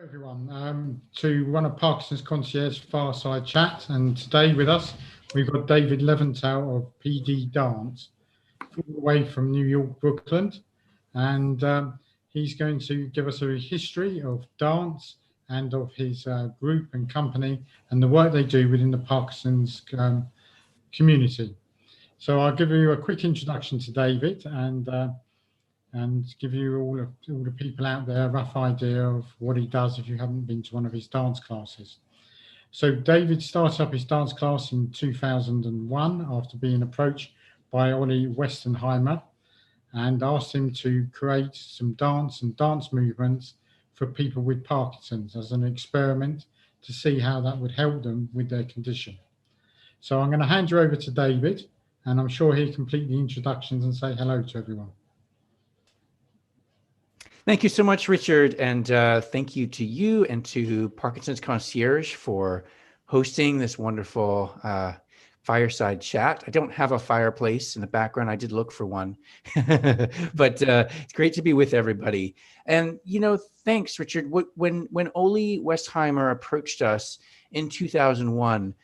Everyone, to one of Parkinson's Concierge Fireside Chat, and today with us we've got David Leventhal of PD Dance, all the way from New York, Brooklyn, and he's going to give us a history of dance and of his group and company and the work they do within the Parkinson's community. So I'll give you a quick introduction to David and give you all the people out there a rough idea of what he does if you haven't been to one of his dance classes. So David started up his dance class in 2001 after being approached by Ollie Westenheimer and asked him to create some dance and dance movements for people with Parkinson's as an experiment to see how that would help them with their condition. So I'm going to hand you over to David, and I'm sure he'll complete the introductions and say hello to everyone. Thank you so much, Richard, and thank you to you and to Parkinson's Concierge for hosting this wonderful fireside chat. I don't have a fireplace in the background. I did look for one, but it's great to be with everybody. And, thanks, Richard. When Ole Westheimer approached us in 2001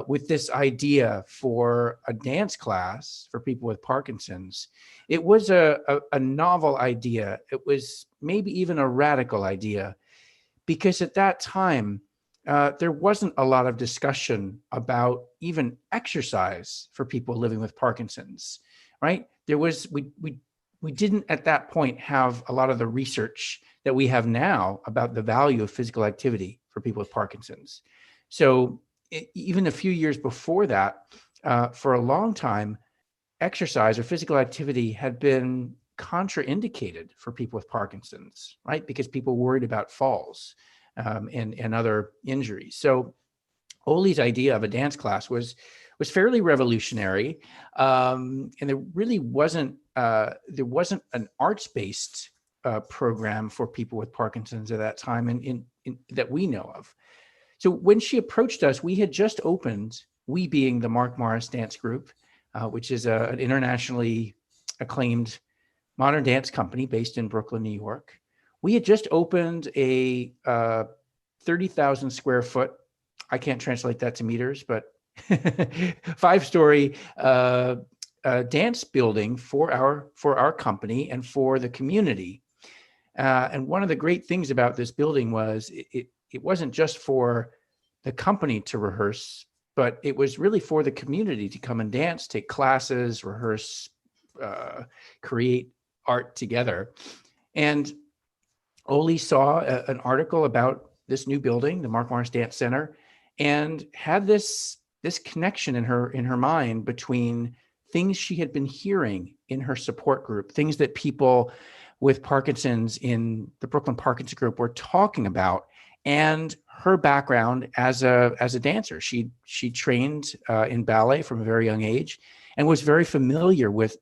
with this idea for a dance class for people with Parkinson's, it was a novel idea. It was maybe even a radical idea, because at that time, there wasn't a lot of discussion about even exercise for people living with Parkinson's, right? We didn't at that point have a lot of the research that we have now about the value of physical activity for people with Parkinson's. So even a few years before that, for a long time, exercise or physical activity had been contraindicated for people with Parkinson's, right? Because people worried about falls and other injuries. So Ole's idea of a dance class was fairly revolutionary, and there really wasn't an arts-based program for people with Parkinson's at that time, in that we know of. So when she approached us, we had just opened, we being the Mark Morris Dance Group, which is an internationally acclaimed modern dance company based in Brooklyn, New York. We had just opened a 30,000 square foot, I can't translate that to meters, but 5-story dance building for our company and for the community. And one of the great things about this building was it wasn't just for the company to rehearse, but it was really for the community to come and dance, take classes, rehearse, create art together. And Ole saw an article about this new building, the Mark Morris Dance Center, and had this connection in her mind between things she had been hearing in her support group, things that people with Parkinson's in the Brooklyn Parkinson group were talking about, and her background as a dancer. She trained in ballet from a very young age and was very familiar with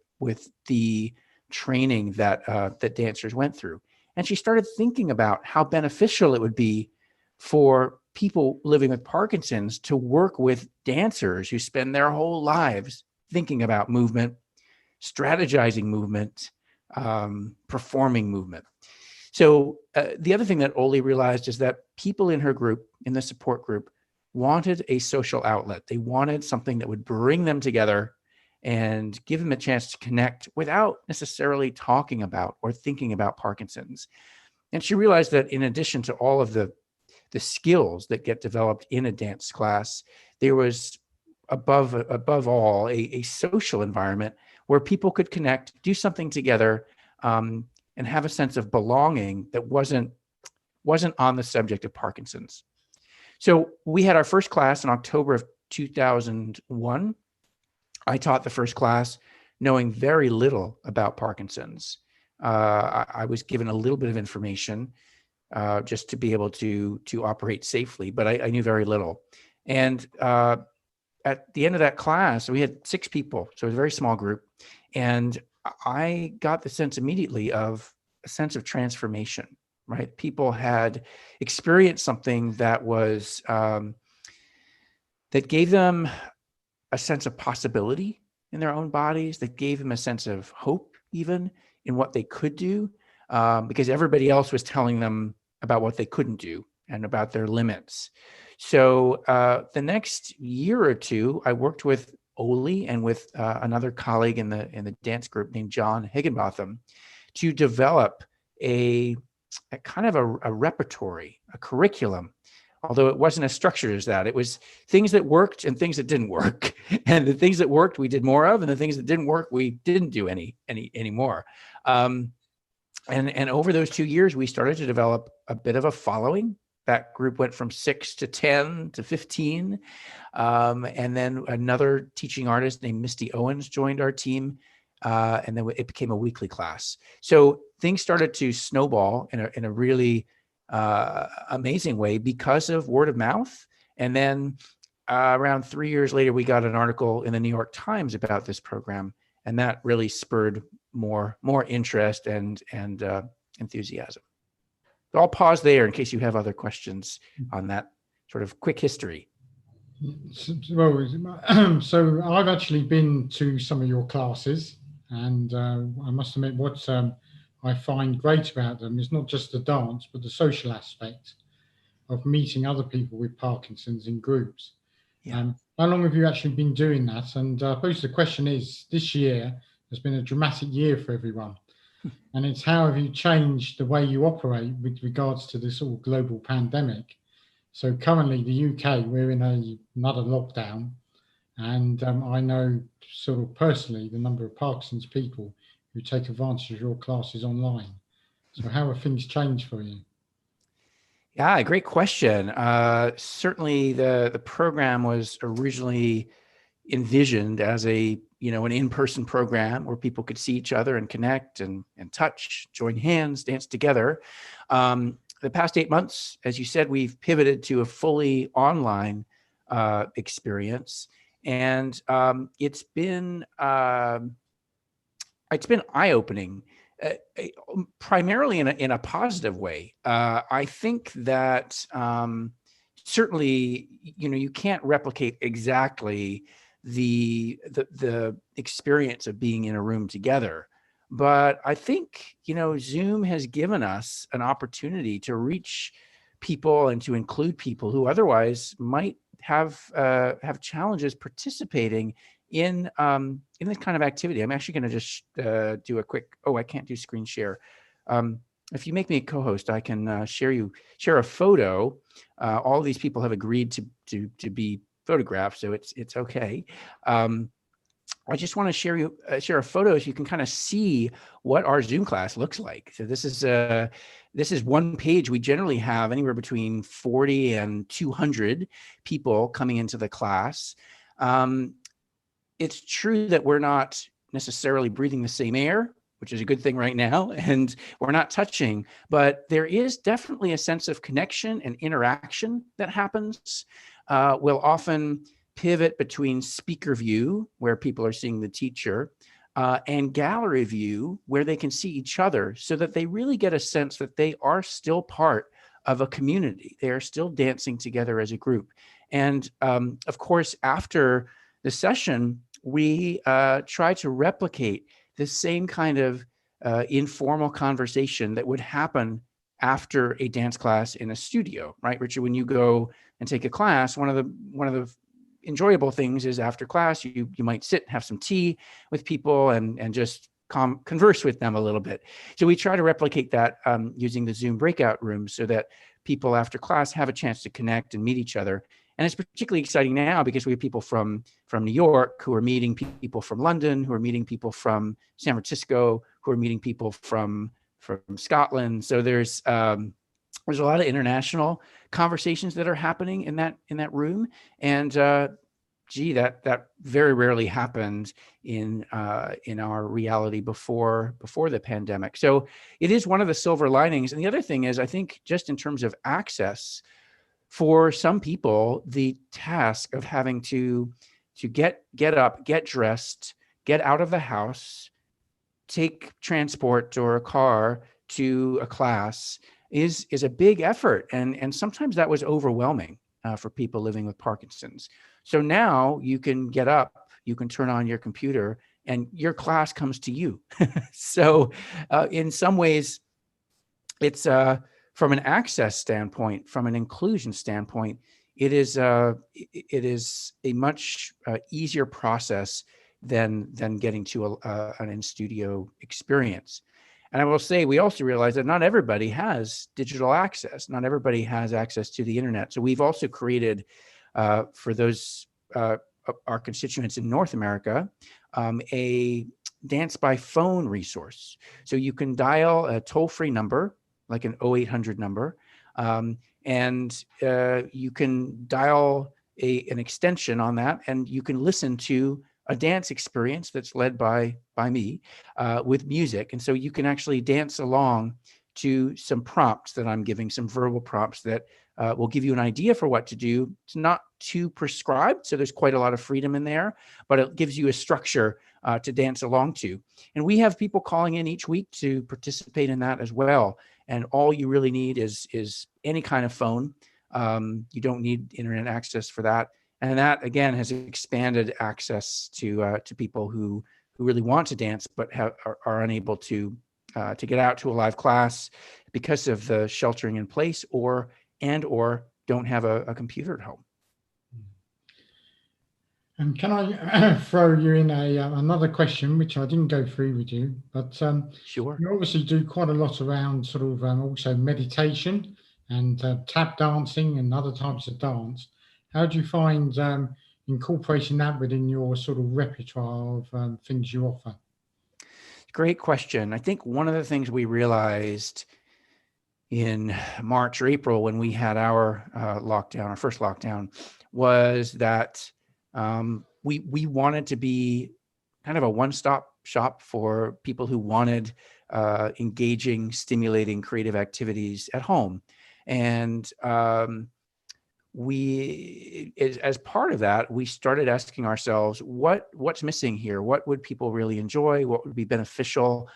the training that dancers went through. And she started thinking about how beneficial it would be for people living with Parkinson's to work with dancers who spend their whole lives thinking about movement, strategizing movement, performing movement. So the other thing that Ole realized is that people in her group, in the support group, wanted a social outlet. They wanted something that would bring them together and give them a chance to connect without necessarily talking about or thinking about Parkinson's. And she realized that in addition to all of the skills that get developed in a dance class, there was above all a social environment where people could connect, do something together, and have a sense of belonging that wasn't on the subject of Parkinson's. So we had our first class in October of 2001. I taught the first class knowing very little about Parkinson's. I was given a little bit of information just to be able to operate safely, but I knew very little. And at the end of that class, we had 6 people, so it was a very small group. And I got the sense immediately of a sense of transformation, right? People had experienced something that was, that gave them a sense of possibility in their own bodies, that gave them a sense of hope even in what they could do, because everybody else was telling them about what they couldn't do and about their limits. So the next year or two, I worked with Oli and with another colleague in the dance group named John Higginbotham to develop a kind of a repertory, a curriculum, although it wasn't as structured as that. It was things that worked and things that didn't work. And the things that worked, we did more of, and the things that didn't work, we didn't do any more. And over those 2 years, we started to develop a bit of a following. That group went from 6 to 10 to 15. And then another teaching artist named Misty Owens joined our team. And then it became a weekly class. So things started to snowball in a really amazing way because of word of mouth. And then around 3 years later, we got an article in the New York Times about this program. And that really spurred more interest and enthusiasm. So I'll pause there in case you have other questions on that sort of quick history. Well, so I've actually been to some of your classes, and I must admit what I find great about them is not just the dance, but the social aspect of meeting other people with Parkinson's in groups. Yeah. How long have you actually been doing that? And I suppose the question is, this year has been a dramatic year for everyone. And it's how have you changed the way you operate with regards to this all global pandemic? So currently the UK, we're in another lockdown. And I know sort of personally the number of Parkinson's people who take advantage of your classes online. So how have things changed for you? Yeah, great question. Certainly the program was originally envisioned as an in-person program where people could see each other and connect and touch, join hands, dance together. The past 8 months, as you said, we've pivoted to a fully online experience, and it's been eye-opening, primarily in a positive way. I think that certainly, you can't replicate exactly the experience of being in a room together. But I think, Zoom has given us an opportunity to reach people and to include people who otherwise might have challenges participating in this kind of activity. I'm actually going to just do a quick, I can't do screen share. If you make me a co-host, I can share a photo. All of these people have agreed to be photographed, so it's okay. I just want to share a photo so you can kind of see what our Zoom class looks like. So this is one page. We generally have anywhere between 40 and 200 people coming into the class. It's true that we're not necessarily breathing the same air, which is a good thing right now, and we're not touching, but there is definitely a sense of connection and interaction that happens. We'll often pivot between speaker view, where people are seeing the teacher, and gallery view, where they can see each other, so that they really get a sense that they are still part of a community. They are still dancing together as a group. And of course, after the session, we try to replicate the same kind of informal conversation that would happen after a dance class in a studio, right, Richard? When you go and take a class, one of the enjoyable things is after class, you might sit, have some tea with people and just converse with them a little bit. So we try to replicate that using the Zoom breakout rooms so that people after class have a chance to connect and meet each other. And it's particularly exciting now because we have people from New York who are meeting people from London, who are meeting people from San Francisco, who are meeting people from Scotland. So there's a lot of international conversations that are happening in that room. And that very rarely happened in our reality before the pandemic. So it is one of the silver linings. And the other thing is, I think, just in terms of access, for some people, the task of having to get up, get dressed, get out of the house, take transport or a car to a class is a big effort. And sometimes that was overwhelming for people living with Parkinson's. So now you can get up, you can turn on your computer, and your class comes to you. So in some ways, it's from an access standpoint, from an inclusion standpoint, it is a much easier process than getting to an in-studio experience. And I will say, we also realize that not everybody has digital access. Not everybody has access to the internet. So we've also created, for those our constituents in North America, a dance by phone resource. So you can dial a toll-free number, like an 0800 number, and you can dial an extension on that, and you can listen to a dance experience that's led by me with music. And so you can actually dance along to some prompts that I'm giving, some verbal prompts that will give you an idea for what to do. It's not too prescribed, so there's quite a lot of freedom in there, but it gives you a structure to dance along to. And we have people calling in each week to participate in that as well. And all you really need is any kind of phone. You don't need internet access for that. And that, again, has expanded access to people who really want to dance but are unable to get out to a live class because of the sheltering in place or don't have a computer at home. And can I throw you in another question, which I didn't go through with you, but Sure. you obviously do quite a lot around sort of also meditation and tap dancing and other types of dance. How do you find incorporating that within your sort of repertoire of things you offer? Great question. I think one of the things we realized in March or April when we had our lockdown, our first lockdown, was that we wanted to be kind of a one-stop shop for people who wanted engaging, stimulating, creative activities at home. And as part of that, we started asking ourselves, what's missing here? What would people really enjoy? What would be beneficial?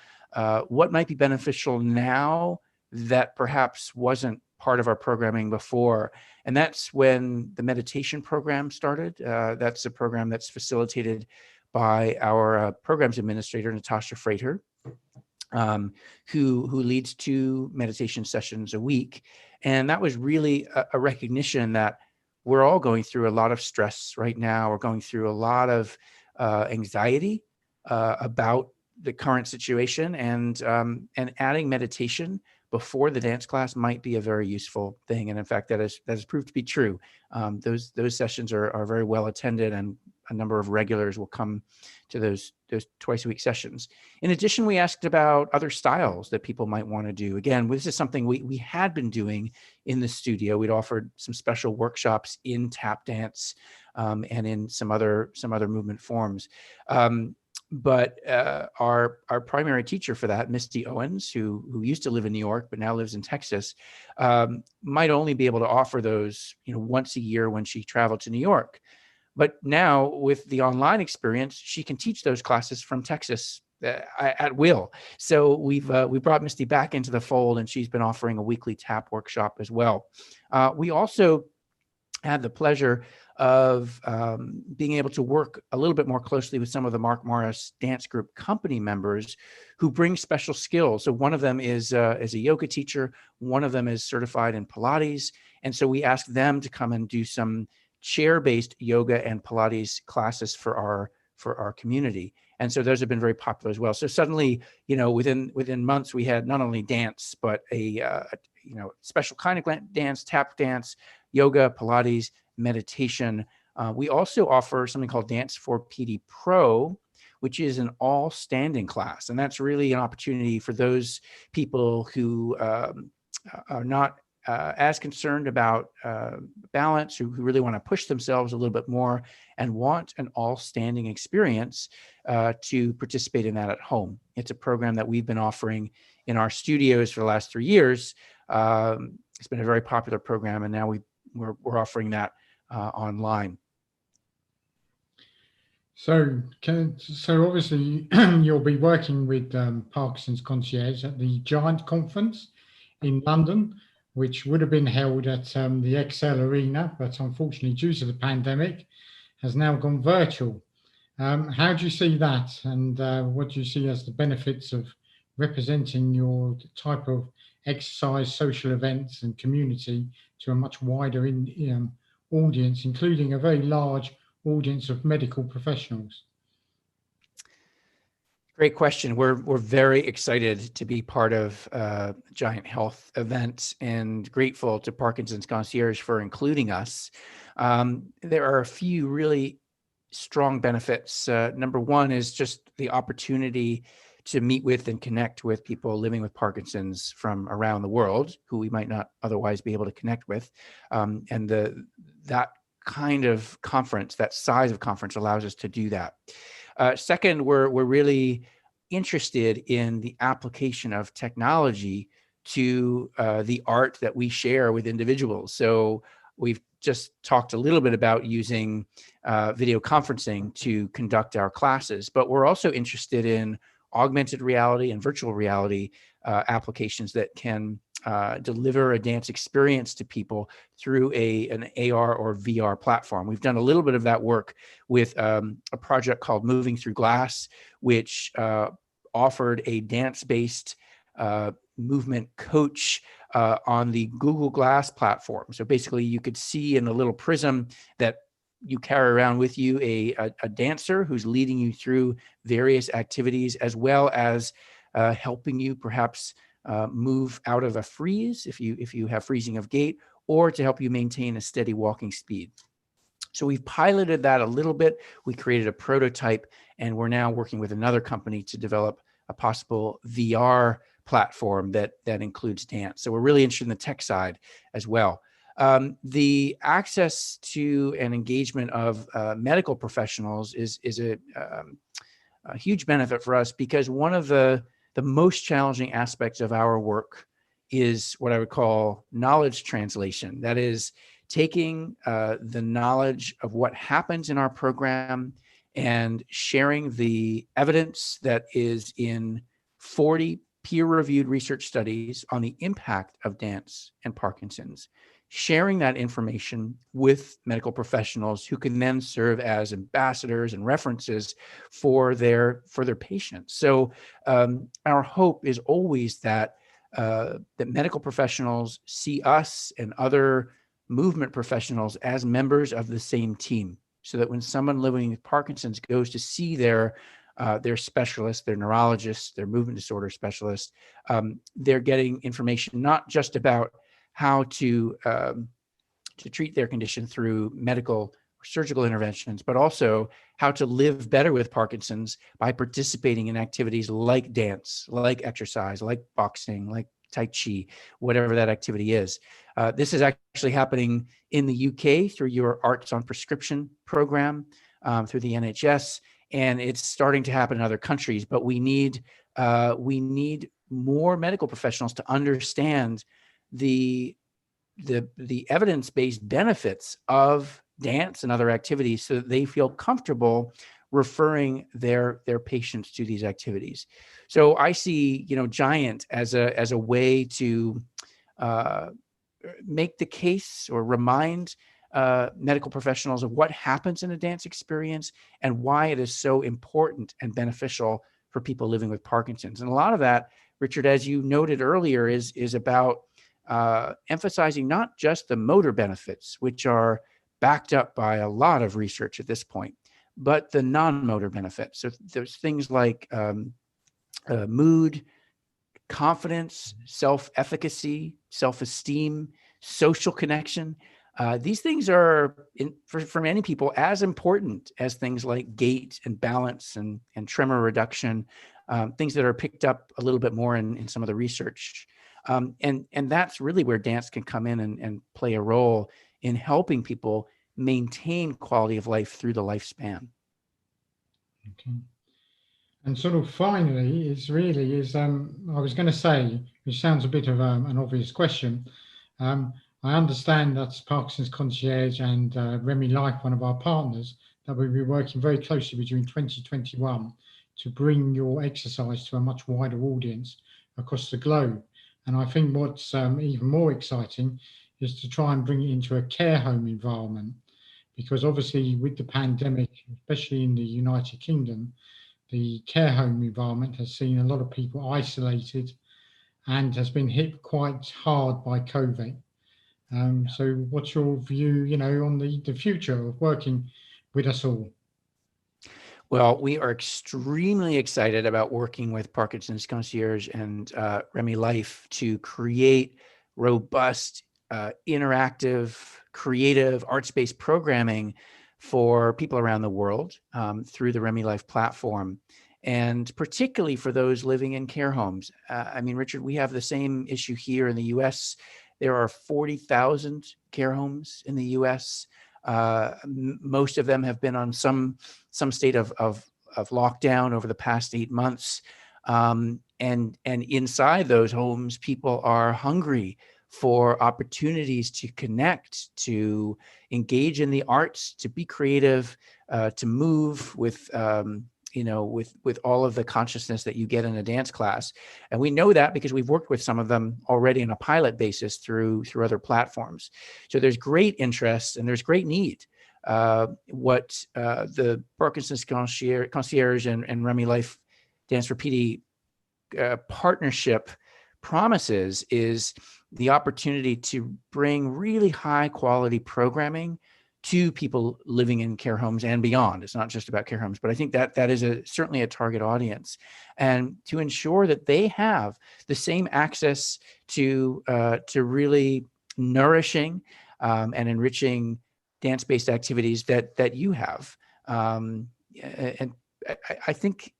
What might be beneficial now that perhaps wasn't part of our programming before? And that's when the meditation program started. That's a program that's facilitated by our programs administrator, Natasha Frater, who leads 2 meditation sessions a week. And that was really a recognition that we're all going through a lot of stress right now. We're going through a lot of anxiety about the current situation, and adding meditation before the dance class might be a very useful thing. And in fact, that has proved to be true. Those sessions are very well attended, and a number of regulars will come to those twice a week sessions. In addition, we asked about other styles that people might want to do. Again, this is something we had been doing in the studio. We'd offered some special workshops in tap dance and in some other movement forms. But our primary teacher for that, Misty Owens, who used to live in New York but now lives in Texas, might only be able to offer those once a year when she traveled to New York. But now with the online experience, she can teach those classes from Texas at will. So we brought Misty back into the fold, and she's been offering a weekly tap workshop as well. We also had the pleasure of being able to work a little bit more closely with some of the Mark Morris Dance Group company members who bring special skills. So one of them is a yoga teacher. One of them is certified in Pilates. And so we asked them to come and do some chair-based yoga and Pilates classes for our community. And so those have been very popular as well. So suddenly, within months, we had not only dance, but a special kind of dance, tap dance, yoga, Pilates, meditation. We also offer something called Dance for PD Pro, which is an all standing class. And that's really an opportunity for those people who are not as concerned about balance, who really want to push themselves a little bit more and want an all standing experience to participate in that at home. It's a program that we've been offering in our studios for the last 3 years. It's been a very popular program, and now we're offering that online. So obviously you'll be working with Parkinson's Concierge at the Giant Conference in London, which would have been held at the Excel Arena, but unfortunately, due to the pandemic, has now gone virtual. How do you see that, and what do you see as the benefits of representing your type of exercise, social events and community to a much wider audience, including a very large audience of medical professionals? Great question. We're very excited to be part of Giant Health event and grateful to Parkinson's Concierge for including us. There are a few really strong benefits. Number one is just the opportunity to meet with and connect with people living with Parkinson's from around the world who we might not otherwise be able to connect with. And that kind of conference, that size of conference, allows us to do that. Second, we're really interested in the application of technology to the art that we share with individuals. So we've just talked a little bit about using video conferencing to conduct our classes, but we're also interested in augmented reality and virtual reality applications that can deliver a dance experience to people through an AR or VR platform. We've done a little bit of that work with a project called Moving Through Glass, which offered a dance-based movement coach on the Google Glass platform. So basically you could see in a little prism that you carry around with you a dancer who's leading you through various activities, as well as helping you perhaps move out of a freeze if you have freezing of gait, or to help you maintain a steady walking speed. So we've piloted that a little bit. We created a prototype, and we're now working with another company to develop a possible VR platform that includes dance. So we're really interested in the tech side as well. The access to and engagement of medical professionals is a huge benefit for us, because one of the most challenging aspects of our work is what I would call knowledge translation. That is taking the knowledge of what happens in our program and sharing the evidence that is in 40 peer-reviewed research studies on the impact of dance and Parkinson's, sharing that information with medical professionals who can then serve as ambassadors and references for their patients. So our hope is always that medical professionals see us and other movement professionals as members of the same team, so that when someone living with Parkinson's goes to see their specialist, their neurologist, their movement disorder specialist, they're getting information not just about how to treat their condition through medical or surgical interventions, but also how to live better with Parkinson's by participating in activities like dance, like exercise, like boxing, like Tai Chi, whatever that activity is. This is actually happening in the UK through your Arts on Prescription program through the NHS, and it's starting to happen in other countries. But we need more medical professionals to understand the evidence-based benefits of dance and other activities, so that they feel comfortable referring their patients to these activities. So I see, Giant as a way to make the case or remind medical professionals of what happens in a dance experience and why it is so important and beneficial for people living with Parkinson's. And a lot of that, Richard, as you noted earlier, is about emphasizing not just the motor benefits, which are backed up by a lot of research at this point, but the non-motor benefits. So there's things like mood, confidence, self-efficacy, self-esteem, social connection. These things are, for many people, as important as things like gait and balance and tremor reduction, things that are picked up a little bit more in some of the research. And that's really where dance can come in and play a role in helping people maintain quality of life through the lifespan. Okay. And sort of finally, I was going to say, which sounds a bit of an obvious question. I understand that's Parkinson's Concierge and ReMeLife, one of our partners, that we'll be working very closely between 2021 to bring your exercise to a much wider audience across the globe. And I think what's even more exciting is to try and bring it into a care home environment, because obviously with the pandemic, especially in the United Kingdom, the care home environment has seen a lot of people isolated and has been hit quite hard by COVID. So what's your view, on the future of working with us all? Well, we are extremely excited about working with Parkinson's Concierge and ReMeLife to create robust, interactive, creative, arts-based programming for people around the world through the ReMeLife platform, and particularly for those living in care homes. I mean, Richard, we have the same issue here in the U.S. There are 40,000 care homes in the U.S. Most of them have been on some state of lockdown over the past 8 months. And inside those homes, people are hungry for opportunities to connect, to engage in the arts, to be creative, to move with, with all of the consciousness that you get in a dance class. And we know that because we've worked with some of them already on a pilot basis through other platforms. So there's great interest and there's great need. What the Parkinson's Concierge and ReMeLife Dance for PD partnership promises is the opportunity to bring really high quality programming to people living in care homes and beyond. It's not just about care homes, but I think that is certainly a target audience, and to ensure that they have the same access to really nourishing and enriching dance-based activities that you have. And I think,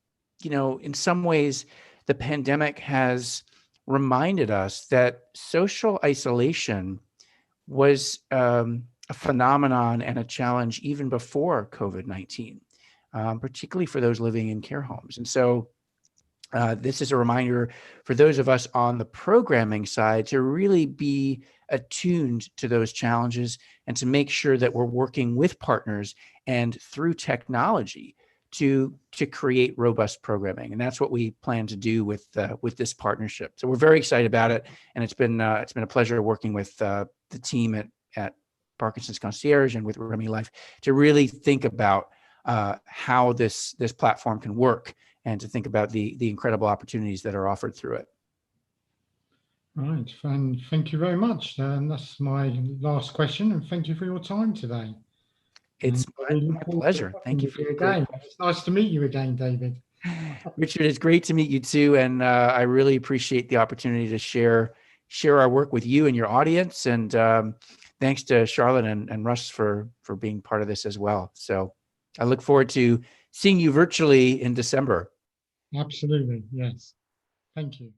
in some ways, the pandemic has reminded us that social isolation was a phenomenon and a challenge even before COVID-19, particularly for those living in care homes. And so this is a reminder for those of us on the programming side to really be attuned to those challenges and to make sure that we're working with partners and through technology to create robust programming. And that's what we plan to do with this partnership. So we're very excited about it. And it's been a pleasure working with the team at Parkinson's Concierge and with ReMeLife to really think about how this platform can work and to think about the incredible opportunities that are offered through it. Right, and thank you very much. And that's my last question. And thank you for your time today. It's my pleasure. Thank you for your again. It's nice to meet you again, David. Richard, it's great to meet you too, and I really appreciate the opportunity to share our work with you and your audience. And thanks to Charlotte and Russ for being part of this as well. So I look forward to seeing you virtually in December. Absolutely, yes. Thank you.